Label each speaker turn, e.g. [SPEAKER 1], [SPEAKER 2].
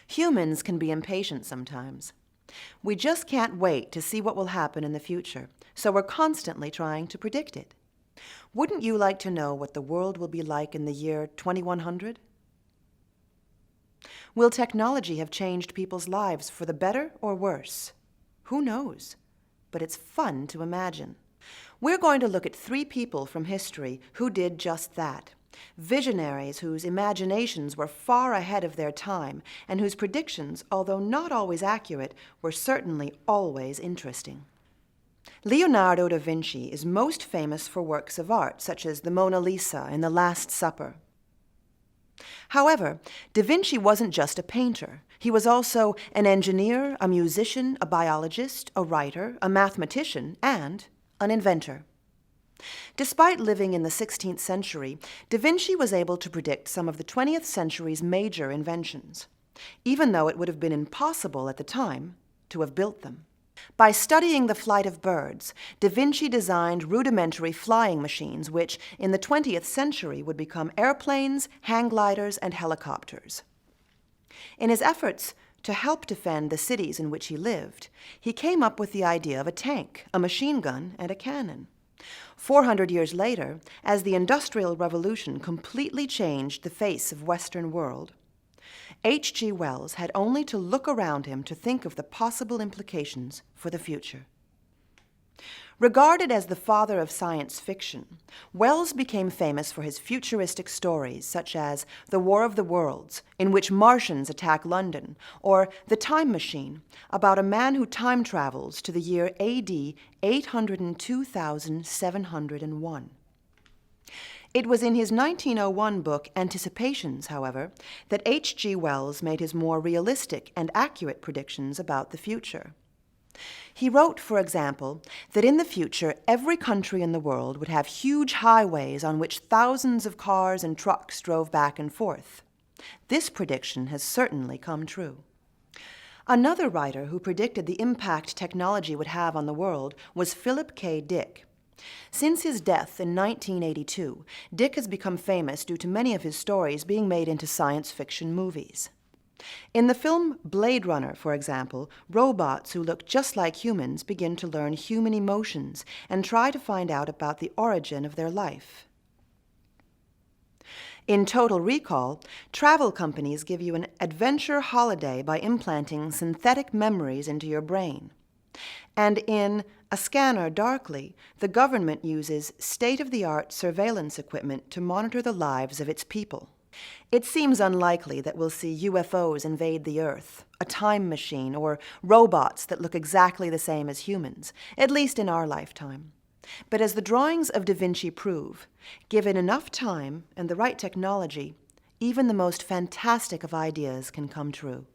[SPEAKER 1] Humans can be impatient sometimes. We just can't wait to see what will happen in the future, so we're constantly trying to predict it. Wouldn't you like to know what the world will be like in the year 2100? Will technology have changed people's lives for the better or worse? Who knows? But it's fun to imagine. We're going to look at 3 people from history who did just that. Visionaries whose imaginations were far ahead of their time and whose predictions, although not always accurate, were certainly always interesting. Leonardo da Vinci is most famous for works of art such as the Mona Lisa and the Last Supper. However, da Vinci wasn't just a painter. He was also an engineer, a musician, a biologist, a writer, a mathematician, and an inventor. Despite living in the 16th century, da Vinci was able to predict some of the 20th century's major inventions, even though it would have been impossible at the time to have built them. By studying the flight of birds, da Vinci designed rudimentary flying machines which, in the 20th century, would become airplanes, hang gliders, and helicopters. In his efforts to help defend the cities in which he lived, he came up with the idea of a tank, a machine gun, and a cannon. 400 years later, as the Industrial Revolution completely changed the face of Western world, H.G. Wells had only to look around him to think of the possible implications for the future. Regarded as the father of science fiction, Wells became famous for his futuristic stories such as The War of the Worlds, in which Martians attack London, or The Time Machine, about a man who time travels to the year A.D. 802,701. It was in his 1901 book, Anticipations, however, that H.G. Wells made his more realistic and accurate predictions about the future. He wrote, for example, that in the future every country in the world would have huge highways on which thousands of cars and trucks drove back and forth. This prediction has certainly come true. Another writer who predicted the impact technology would have on the world was Philip K. Dick. Since his death in 1982, Dick has become famous due to many of his stories being made into science fiction movies. In the film Blade Runner, for example, robots who look just like humans begin to learn human emotions and try to find out about the origin of their life. In Total Recall, travel companies give you an adventure holiday by implanting synthetic memories into your brain. And in A Scanner Darkly, the government uses state-of-the-art surveillance equipment to monitor the lives of its people. It seems unlikely that we'll see UFOs invade the Earth, a time machine, or robots that look exactly the same as humans, at least in our lifetime. But as the drawings of Da Vinci prove, given enough time and the right technology, even the most fantastic of ideas can come true.